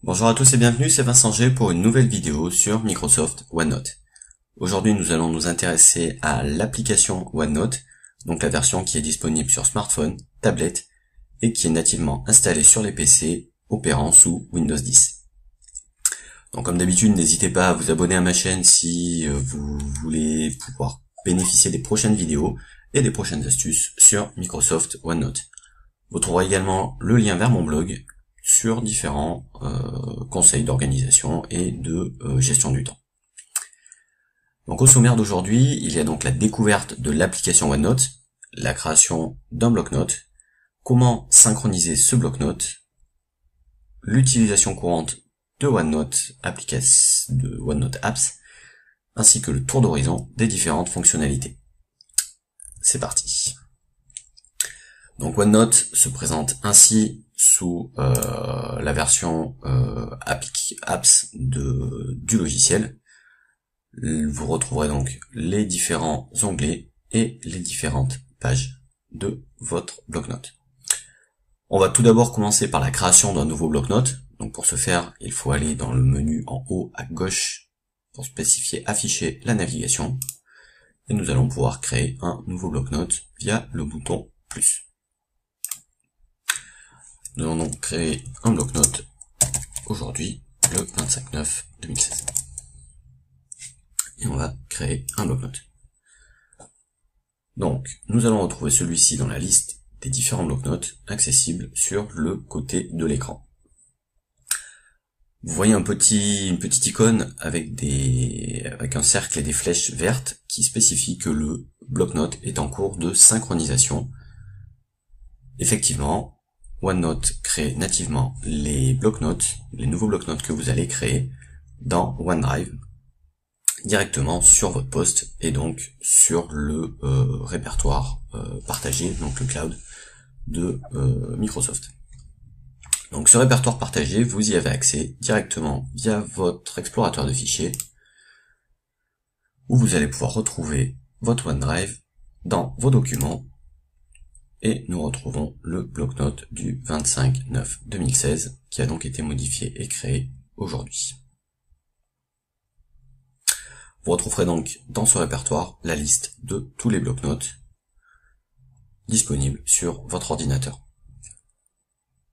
Bonjour à tous et bienvenue, c'est Vincent G pour une nouvelle vidéo sur Microsoft OneNote. Aujourd'hui, nous allons nous intéresser à l'application OneNote, donc la version qui est disponible sur smartphone, tablette et qui est nativement installée sur les PC opérant sous Windows 10. Donc comme d'habitude, n'hésitez pas à vous abonner à ma chaîne si vous voulez pouvoir bénéficier des prochaines vidéos et des prochaines astuces sur Microsoft OneNote. Vous trouverez également le lien vers mon blog sur différents conseils d'organisation et de gestion du temps. Donc au sommaire d'aujourd'hui, il y a donc la découverte de l'application OneNote, la création d'un bloc-notes, comment synchroniser ce bloc-notes, l'utilisation courante de OneNote Apps, ainsi que le tour d'horizon des différentes fonctionnalités. C'est parti. Donc OneNote se présente ainsi sous la version apps du logiciel. Vous retrouverez donc les différents onglets et les différentes pages de votre bloc-notes. On va tout d'abord commencer par la création d'un nouveau bloc-notes. Donc pour ce faire, il faut aller dans le menu en haut à gauche pour spécifier afficher la navigation. Et nous allons pouvoir créer un nouveau bloc-notes via le bouton plus. Nous allons donc créer un bloc-notes aujourd'hui, le 25/9/2016. Et on va créer un bloc-notes. Donc, nous allons retrouver celui-ci dans la liste des différents bloc-notes accessibles sur le côté de l'écran. Vous voyez une petite icône avec un cercle et des flèches vertes qui spécifie que le bloc-notes est en cours de synchronisation. Effectivement, OneNote crée nativement les bloc-notes, les nouveaux bloc-notes que vous allez créer dans OneDrive, directement sur votre poste et donc sur le répertoire partagé, donc le cloud de Microsoft. Donc ce répertoire partagé, vous y avez accès directement via votre explorateur de fichiers, où vous allez pouvoir retrouver votre OneDrive dans vos documents. Et nous retrouvons le bloc-notes du 25/9/2016 qui a donc été modifié et créé aujourd'hui. Vous retrouverez donc dans ce répertoire la liste de tous les bloc-notes disponibles sur votre ordinateur.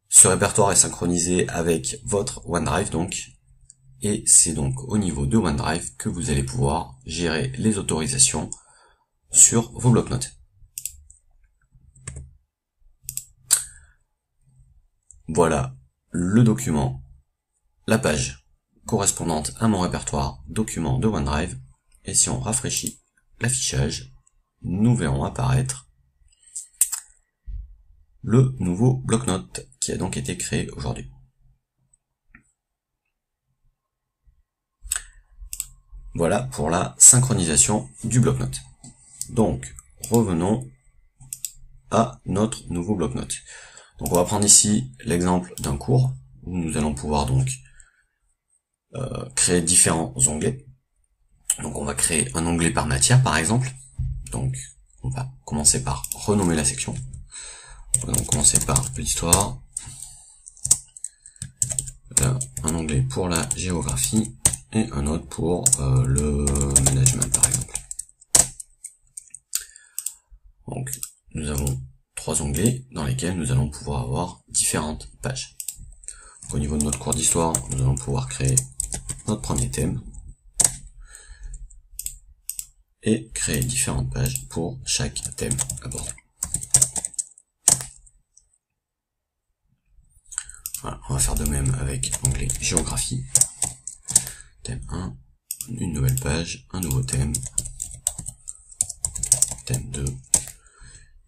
Ce répertoire est synchronisé avec votre OneDrive donc, et c'est donc au niveau de OneDrive que vous allez pouvoir gérer les autorisations sur vos bloc-notes. Voilà le document, la page correspondante à mon répertoire document de OneDrive, et si on rafraîchit l'affichage, nous verrons apparaître le nouveau bloc-notes qui a donc été créé aujourd'hui. Voilà pour la synchronisation du bloc-notes. Donc revenons à notre nouveau bloc-notes. Donc on va prendre ici l'exemple d'un cours où nous allons pouvoir donc créer différents onglets. Donc on va créer un onglet par matière par exemple. Donc on va commencer par renommer la section. On va donc commencer par l'histoire. Là, un onglet pour la géographie et un autre pour le management par exemple. Donc nous avons trois onglets dans lesquels nous allons pouvoir avoir différentes pages. Donc, au niveau de notre cours d'histoire, nous allons pouvoir créer notre premier thème et créer différentes pages pour chaque thème abordé. Voilà, on va faire de même avec l'onglet géographie. Thème 1, une nouvelle page, un nouveau thème, thème 2,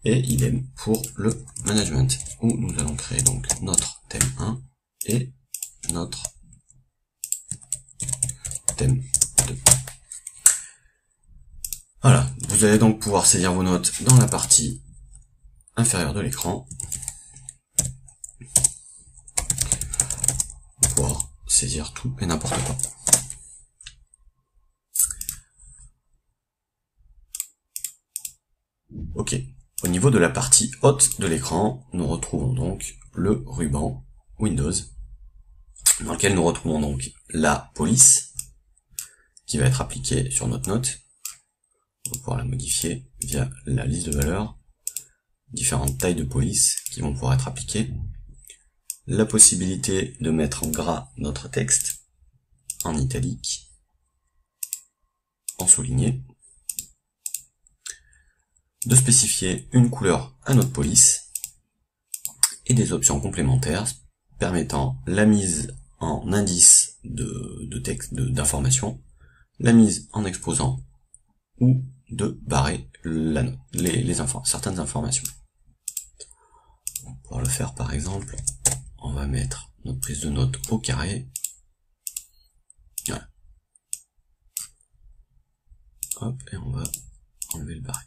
et idem pour le management, où nous allons créer donc notre thème 1 et notre thème 2. Voilà, vous allez donc pouvoir saisir vos notes dans la partie inférieure de l'écran, pour pouvoir saisir tout et n'importe quoi. Ok, au niveau de la partie haute de l'écran, nous retrouvons donc le ruban Windows dans lequel nous retrouvons donc la police, qui va être appliquée sur notre note. On va pouvoir la modifier via la liste de valeurs, différentes tailles de police qui vont pouvoir être appliquées, la possibilité de mettre en gras notre texte, en italique, en souligné, de spécifier une couleur à notre police, et des options complémentaires permettant la mise en indice de texte, d'information, la mise en exposant ou de barrer la note, certaines informations. Pour le faire par exemple, on va mettre notre prise de notes au carré. Voilà. Hop, et on va enlever le barré.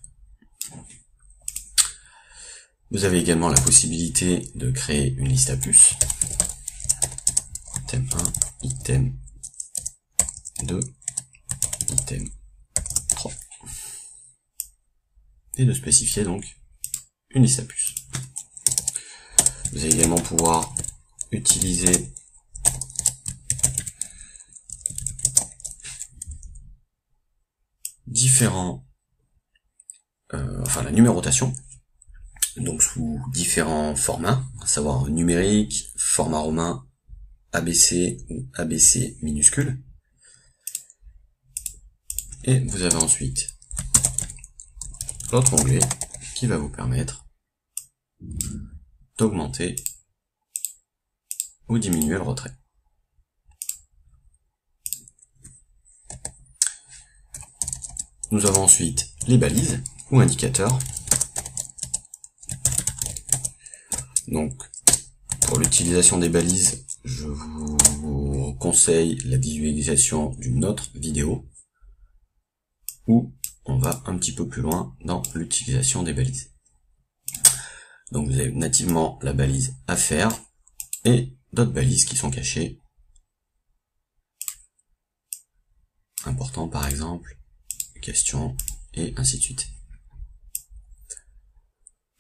Vous avez également la possibilité de créer une liste à puces. Item 1, item 2, item 3. Et de spécifier donc une liste à puces. Vous allez également pouvoir utiliser différents, la numérotation, donc sous différents formats, à savoir numérique, format romain, ABC ou ABC minuscule. Et vous avez ensuite l'autre onglet qui va vous permettre d'augmenter ou diminuer le retrait. Nous avons ensuite les balises ou indicateurs. Donc, pour l'utilisation des balises, je vous conseille la visualisation d'une autre vidéo où on va un petit peu plus loin dans l'utilisation des balises. Donc vous avez nativement la balise affaire et d'autres balises qui sont cachées. Important par exemple, question et ainsi de suite.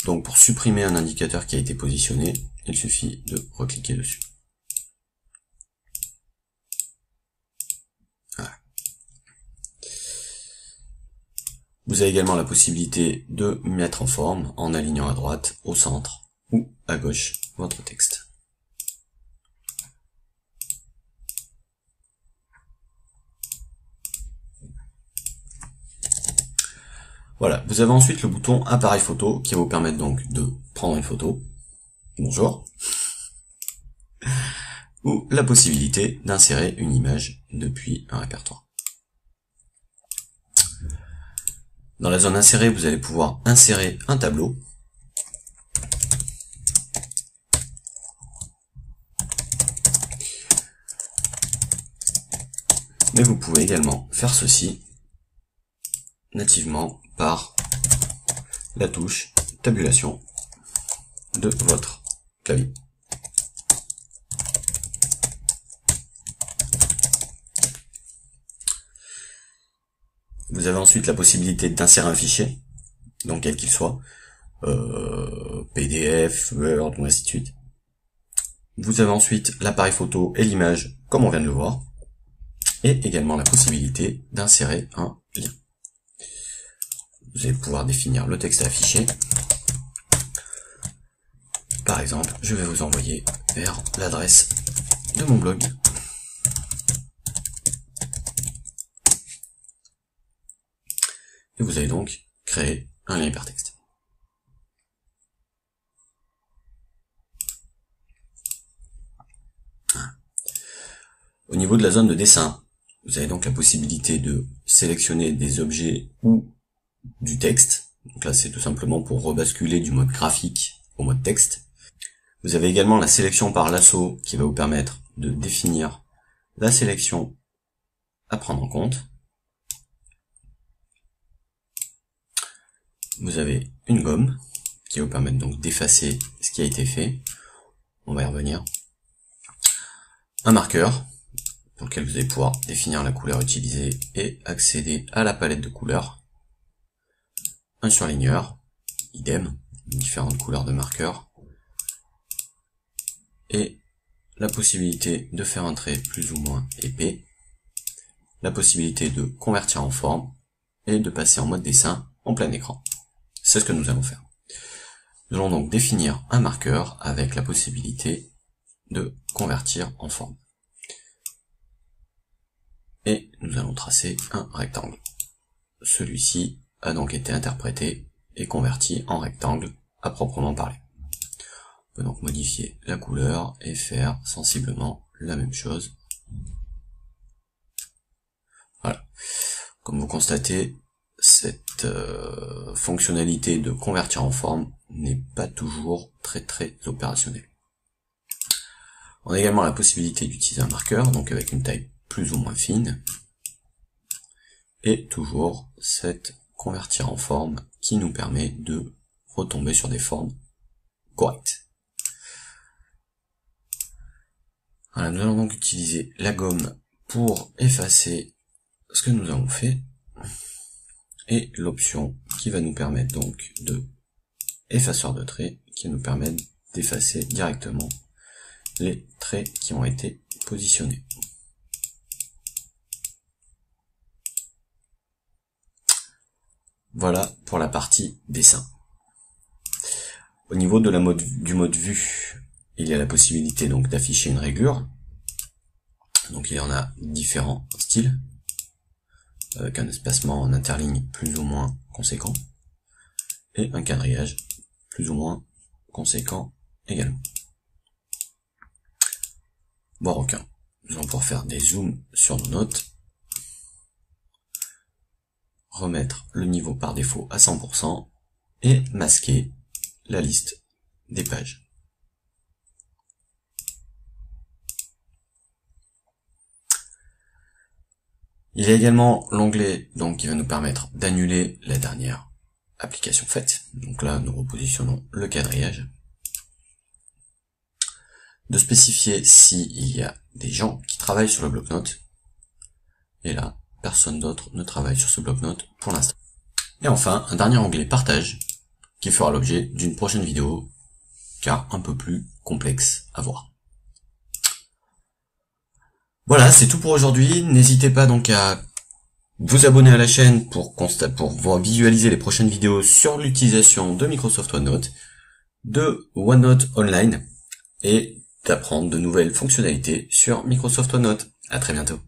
Donc pour supprimer un indicateur qui a été positionné, il suffit de recliquer dessus. Voilà. Vous avez également la possibilité de mettre en forme en alignant à droite, au centre ou à gauche votre texte. Voilà, vous avez ensuite le bouton appareil photo qui va vous permettre donc de prendre une photo. Bonjour. Ou la possibilité d'insérer une image depuis un répertoire. Dans la zone insérée, vous allez pouvoir insérer un tableau. Mais vous pouvez également faire ceci nativement par la touche tabulation de votre clavier. Vous avez ensuite la possibilité d'insérer un fichier, donc quel qu'il soit, PDF, Word ou ainsi de suite. Vous avez ensuite l'appareil photo et l'image, comme on vient de le voir, et également la possibilité d'insérer un lien. Vous allez pouvoir définir le texte à afficher. Par exemple, je vais vous envoyer vers l'adresse de mon blog. Et vous allez donc créer un lien hypertexte. Au niveau de la zone de dessin, vous avez donc la possibilité de sélectionner des objets ou du texte. Donc là, c'est tout simplement pour rebasculer du mode graphique au mode texte. Vous avez également la sélection par lasso qui va vous permettre de définir la sélection à prendre en compte. Vous avez une gomme qui va vous permettre donc d'effacer ce qui a été fait. On va y revenir. Un marqueur pour lequel vous allez pouvoir définir la couleur utilisée et accéder à la palette de couleurs. Un surligneur, idem, différentes couleurs de marqueurs. Et la possibilité de faire un trait plus ou moins épais, la possibilité de convertir en forme et de passer en mode dessin en plein écran. C'est ce que nous allons faire. Nous allons donc définir un marqueur avec la possibilité de convertir en forme. Et nous allons tracer un rectangle. Celui-ci a donc été interprété et converti en rectangle à proprement parler. On peut donc modifier la couleur et faire sensiblement la même chose. Voilà. Comme vous constatez, cette fonctionnalité de convertir en forme n'est pas toujours très opérationnelle. On a également la possibilité d'utiliser un marqueur, donc avec une taille plus ou moins fine, et toujours cette convertir en forme qui nous permet de retomber sur des formes correctes. Voilà, nous allons donc utiliser la gomme pour effacer ce que nous avons fait, et l'option qui va nous permettre donc de effaceur de traits, qui nous permet d'effacer directement les traits qui ont été positionnés. Voilà pour la partie dessin. Au niveau de du mode vue, il y a la possibilité donc d'afficher une rayure. Donc il y en a différents styles, avec un espacement en interligne plus ou moins conséquent, et un quadrillage plus ou moins conséquent également. Bon requin, nous allons pouvoir faire des zooms sur nos notes, remettre le niveau par défaut à 100% et masquer la liste des pages. Il y a également l'onglet donc qui va nous permettre d'annuler la dernière application faite. Donc là, nous repositionnons le quadrillage. De spécifier s'il y a des gens qui travaillent sur le bloc-notes. Et là, personne d'autre ne travaille sur ce bloc-notes pour l'instant. Et enfin, un dernier onglet partage qui fera l'objet d'une prochaine vidéo, car un peu plus complexe à voir. Voilà, c'est tout pour aujourd'hui. N'hésitez pas donc à vous abonner à la chaîne pour visualiser les prochaines vidéos sur l'utilisation de Microsoft OneNote, de OneNote Online et d'apprendre de nouvelles fonctionnalités sur Microsoft OneNote. À très bientôt.